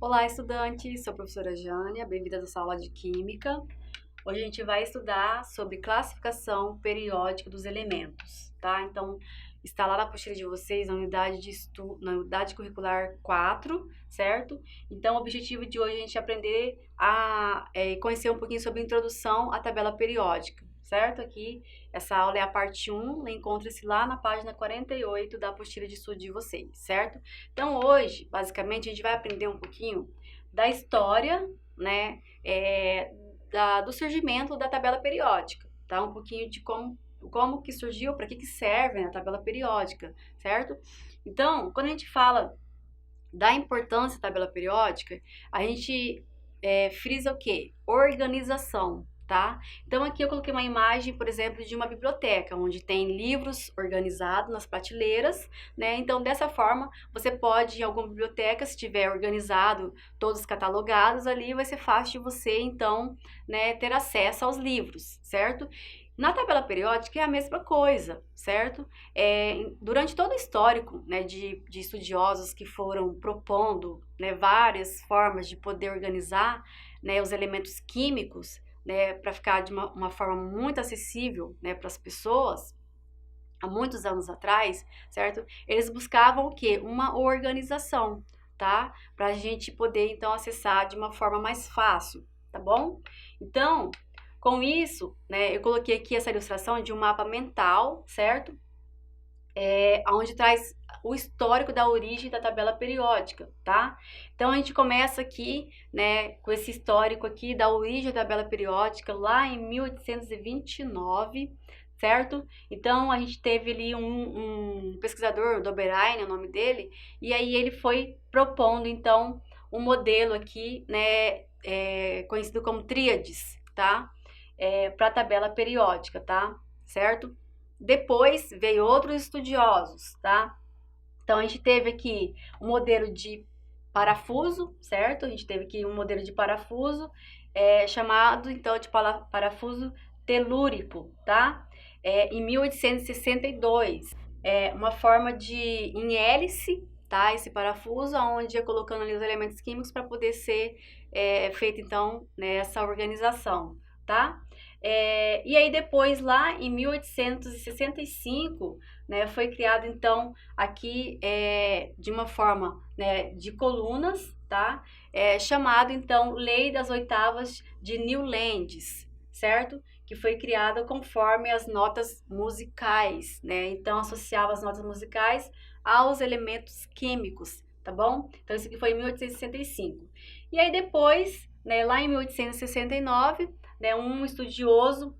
Olá, estudantes! Sou a professora Jânia, bem-vinda à sala de Química. Hoje a gente vai estudar sobre classificação periódica dos elementos, tá? Então, está lá na apostila de vocês, na unidade de na unidade curricular 4, certo? Então, o objetivo de hoje é a gente aprender a conhecer um pouquinho sobre a introdução à tabela periódica, certo? Aqui, essa aula é a parte 1, encontra-se lá na página 48 da apostila de estudo de vocês, certo? Então, hoje, basicamente, a gente vai aprender um pouquinho da história, né, do surgimento da tabela periódica, tá? Um pouquinho de como que surgiu, para que serve, né, a tabela periódica, certo? Então, quando a gente fala da importância da tabela periódica, a gente frisa o quê? Organização, tá? Então aqui eu coloquei uma imagem, por exemplo, de uma biblioteca, onde tem livros organizados nas prateleiras, né? Então dessa forma, você pode, em alguma biblioteca, se tiver organizado, todos catalogados ali, vai ser fácil de você, então, né, ter acesso aos livros, certo? Na tabela periódica é a mesma coisa, certo? Durante todo o histórico, né, de estudiosos que foram propondo, né, várias formas de poder organizar, né, os elementos químicos, né, para ficar de uma forma muito acessível, né, para as pessoas, há muitos anos atrás, certo? Eles buscavam o quê? Uma organização, tá? Para a gente poder, então, acessar de uma forma mais fácil, tá bom? Então, com isso, né, eu coloquei aqui essa ilustração de um mapa mental, certo? Onde traz o histórico da origem da tabela periódica, tá? Então, a gente começa aqui, né, com esse histórico aqui da origem da tabela periódica lá em 1829, certo? Então, a gente teve ali um pesquisador, Doberein, é o nome dele, e aí ele foi propondo, então, um modelo aqui, né, conhecido como tríades, tá? Para a tabela periódica, tá? Certo? Depois veio outros estudiosos, tá? Então, a gente teve aqui um modelo de parafuso, certo? A gente teve aqui um modelo de parafuso, chamado, então, de parafuso telúrico, tá? Em 1862. Uma forma em hélice, tá? Esse parafuso, onde ia colocando ali os elementos químicos para poder ser feita, então, nessa organização, tá? E aí depois, lá em 1865, né, foi criado, então, aqui de uma forma, né, de colunas, tá? Chamado, então, Lei das Oitavas de Newlands, certo? Que foi criada conforme as notas musicais, né? Então, associava as notas musicais aos elementos químicos, tá bom? Então, isso aqui foi em 1865. E aí depois, né, lá em 1869, né, um estudioso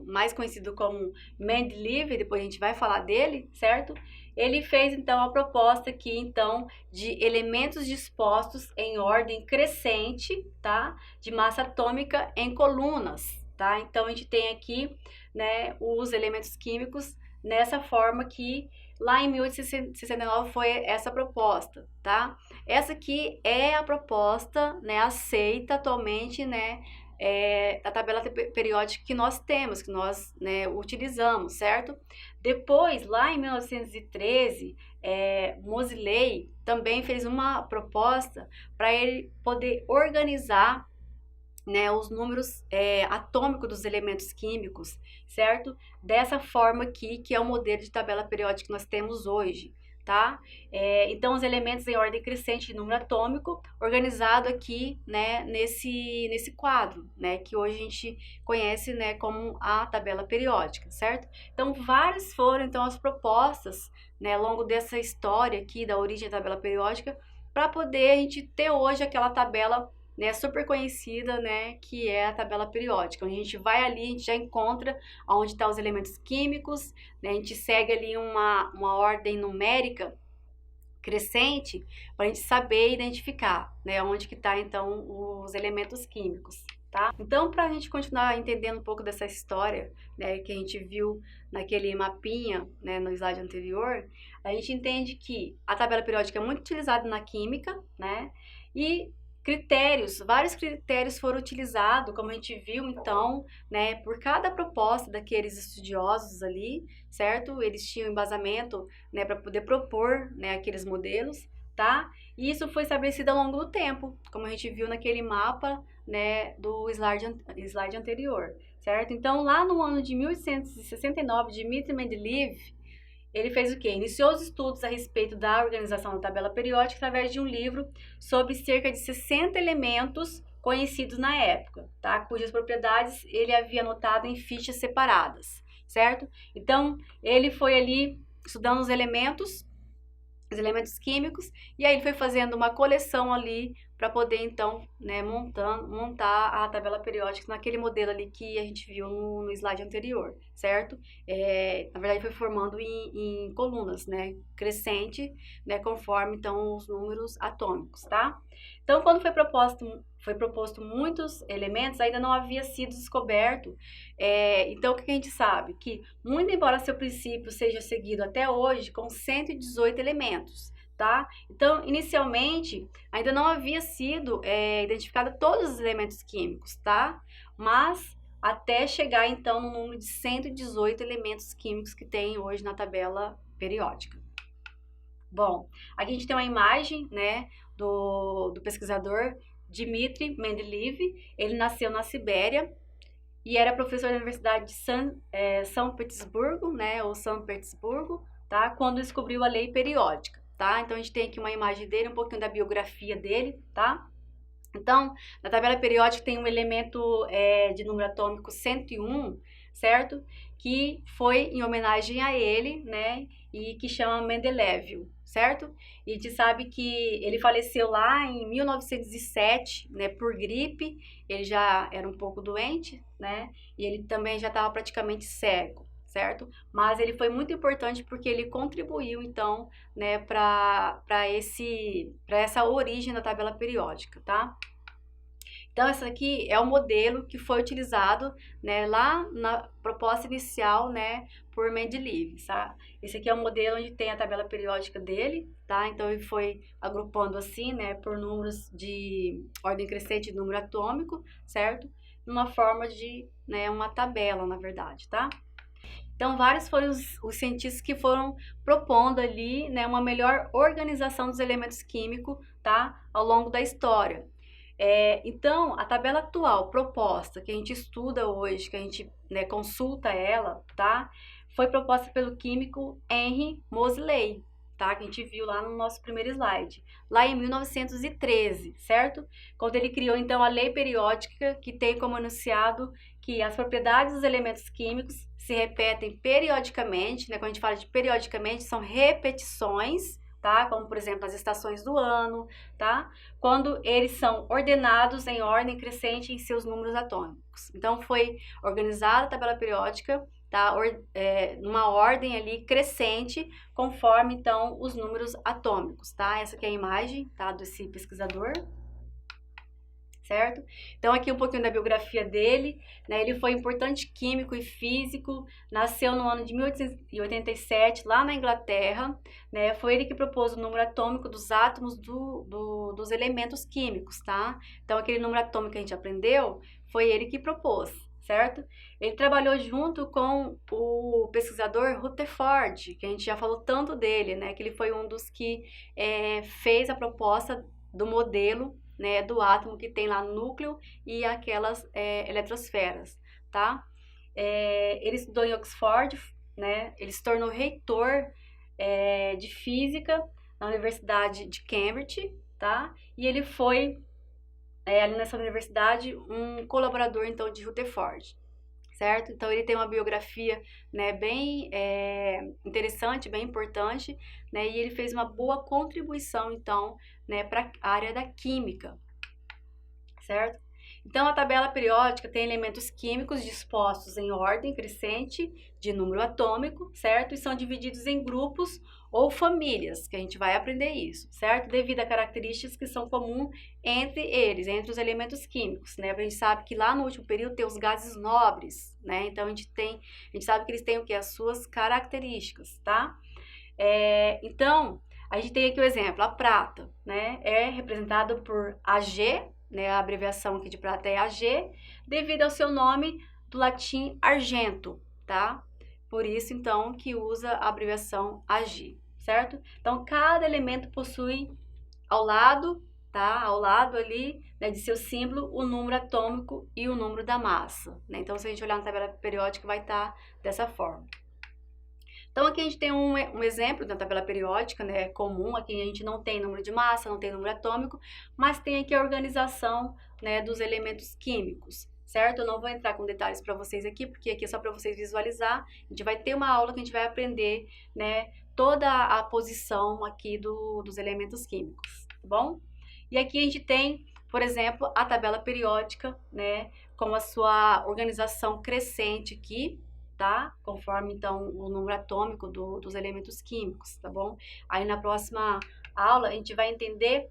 mais conhecido como Mendeleev, depois a gente vai falar dele, certo? Ele fez, então, a proposta aqui, então, de elementos dispostos em ordem crescente, tá? De massa atômica em colunas, tá? Então, a gente tem aqui, né, os elementos químicos nessa forma que lá em 1869 foi essa proposta, tá? Essa aqui é a proposta, né, aceita atualmente, né, a tabela periódica que nós temos, que nós, né, utilizamos, certo? Depois, lá em 1913, Moseley também fez uma proposta para ele poder organizar, né, os números atômicos dos elementos químicos, certo? Dessa forma aqui, que é o modelo de tabela periódica que nós temos hoje, tá? Então, os elementos em ordem crescente de número atômico, organizado aqui, né, nesse quadro, né, que hoje a gente conhece, né, como a tabela periódica, certo? Então, várias foram, então, as propostas, né, ao longo dessa história aqui, da origem da tabela periódica, para poder a gente ter hoje aquela tabela, né, super conhecida, né, que é a tabela periódica. A gente vai ali, a gente já encontra onde estão os elementos químicos, né, a gente segue ali uma ordem numérica crescente para a gente saber identificar, né, onde que está, então, os elementos químicos, tá? tá? Então, para a gente continuar entendendo um pouco dessa história, né, que a gente viu naquele mapinha, né, no slide anterior, a gente entende que a tabela periódica é muito utilizada na química, né, e vários critérios foram utilizados, como a gente viu, então, né, por cada proposta daqueles estudiosos ali, certo? Eles tinham embasamento, né, para poder propor, né, aqueles modelos, tá? E isso foi estabelecido ao longo do tempo, como a gente viu naquele mapa, né, do slide anterior, certo? Então, lá no ano de 1869, Dmitri Mendeleev, ele fez o quê? Iniciou os estudos a respeito da organização da tabela periódica através de um livro sobre cerca de 60 elementos conhecidos na época, tá? Cujas propriedades ele havia anotado em fichas separadas, certo? Então, ele foi ali estudando os elementos químicos, e aí ele foi fazendo uma coleção ali para poder então, né, montar a tabela periódica naquele modelo ali que a gente viu no slide anterior, certo? Na verdade foi formando em colunas, né, crescente, né, conforme então os números atômicos, tá? Então quando foi proposto muitos elementos, ainda não havia sido descoberto. Então o que a gente sabe? Que muito embora seu princípio seja seguido até hoje com 118 elementos, tá? Então, inicialmente, ainda não havia sido identificado todos os elementos químicos, tá? Mas até chegar, então, no número de 118 elementos químicos que tem hoje na tabela periódica. Bom, aqui a gente tem uma imagem, né, do pesquisador Dmitri Mendeleev. Ele nasceu na Sibéria e era professor da Universidade de São Petersburgo, né, ou São Petersburgo, tá? Quando descobriu a lei periódica. Tá? Então, a gente tem aqui uma imagem dele, um pouquinho da biografia dele, tá? Então, na tabela periódica tem um elemento de número atômico 101, certo? Que foi em homenagem a ele, né? E que chama Mendeleev, certo? E a gente sabe que ele faleceu lá em 1907, né? Por gripe, ele já era um pouco doente, né? E ele também já estava praticamente cego, certo? Mas ele foi muito importante porque ele contribuiu, então, né, para essa origem da tabela periódica, tá? Então, essa aqui é o modelo que foi utilizado, né, lá na proposta inicial, né, por Mendeleev, tá? Esse aqui é o modelo onde tem a tabela periódica dele, tá? Então, ele foi agrupando assim, né, por números de ordem crescente de número atômico, certo? Numa forma de, né, uma tabela, na verdade, tá? Então, vários foram os cientistas que foram propondo ali, né, uma melhor organização dos elementos químicos, tá, ao longo da história. Então, a tabela atual proposta, que a gente estuda hoje, que a gente, né, consulta ela, tá, foi proposta pelo químico Henry Moseley, tá, que a gente viu lá no nosso primeiro slide, lá em 1913, certo? Quando ele criou, então, a lei periódica, que tem como enunciado que as propriedades dos elementos químicos se repetem periodicamente, né? Quando a gente fala de periodicamente, são repetições, tá? Como, por exemplo, as estações do ano, tá? Quando eles são ordenados em ordem crescente em seus números atômicos. Então, foi organizada a tabela periódica, tá? Numa ordem ali crescente, conforme, então, os números atômicos, tá? Essa aqui é a imagem, tá? Desse pesquisador, certo? Então, aqui um pouquinho da biografia dele, né? Ele foi importante químico e físico, nasceu no ano de 1887, lá na Inglaterra, né? Foi ele que propôs o número atômico dos átomos dos elementos químicos, tá? Então, aquele número atômico que a gente aprendeu, foi ele que propôs, certo? Ele trabalhou junto com o pesquisador Rutherford, que a gente já falou tanto dele, né? Que ele foi um dos que fez a proposta do modelo, né, do átomo que tem lá no núcleo e aquelas eletrosferas, tá? Ele estudou em Oxford, né? Ele se tornou reitor de física na Universidade de Cambridge, tá? E ele foi, ali nessa universidade, um colaborador, então, de Rutherford, certo? Então, ele tem uma biografia, né, bem interessante, bem importante, né? E ele fez uma boa contribuição, então, né, para a área da química, certo? Então, a tabela periódica tem elementos químicos dispostos em ordem crescente de número atômico, certo? E são divididos em grupos ou famílias, que a gente vai aprender isso, certo? Devido a características que são comuns entre eles, entre os elementos químicos, né? A gente sabe que lá no último período tem os gases nobres, né? Então a gente sabe que eles têm o que? As suas características, tá? Então, a gente tem aqui o exemplo, a prata, né? É representada por Ag, né? A abreviação aqui de prata é Ag, devido ao seu nome do latim argento, tá? Por isso, então, que usa a abreviação Ag, certo? Então, cada elemento possui ao lado, tá? Ao lado ali, né, de seu símbolo, o número atômico e o número da massa, né? Então, se a gente olhar na tabela periódica, vai estar dessa forma. Então, aqui a gente tem um exemplo da tabela periódica, né, comum. Aqui a gente não tem número de massa, não tem número atômico, mas tem aqui a organização, né, dos elementos químicos, certo? Eu não vou entrar com detalhes para vocês aqui, porque aqui é só para vocês visualizar. A gente vai ter uma aula que a gente vai aprender, né, toda a posição aqui dos elementos químicos, tá bom? E aqui a gente tem, por exemplo, a tabela periódica, né, com a sua organização crescente aqui, tá? Conforme, então, o número atômico dos elementos químicos, tá bom? Aí, na próxima aula, a gente vai entender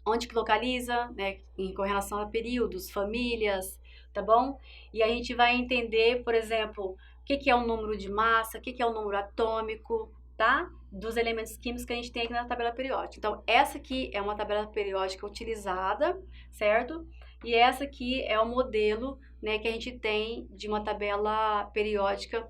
onde que localiza, né, com relação a períodos, famílias, tá bom? E a gente vai entender, por exemplo, o que é o número de massa, o que é o número atômico, tá? Dos elementos químicos que a gente tem aqui na tabela periódica. Então, essa aqui é uma tabela periódica utilizada, certo? E essa aqui é o modelo, né, que a gente tem de uma tabela periódica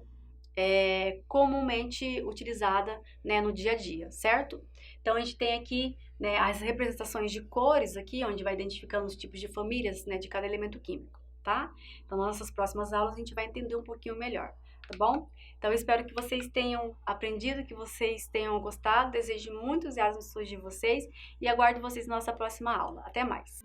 comumente utilizada, né, no dia a dia, certo? Então, a gente tem aqui, né, as representações de cores aqui, onde vai identificando os tipos de famílias, né, de cada elemento químico, tá? Então, nas nossas próximas aulas, a gente vai entender um pouquinho melhor, tá bom? Então, eu espero que vocês tenham aprendido, que vocês tenham gostado. Desejo muito entusiasmo de vocês e aguardo vocês na nossa próxima aula. Até mais!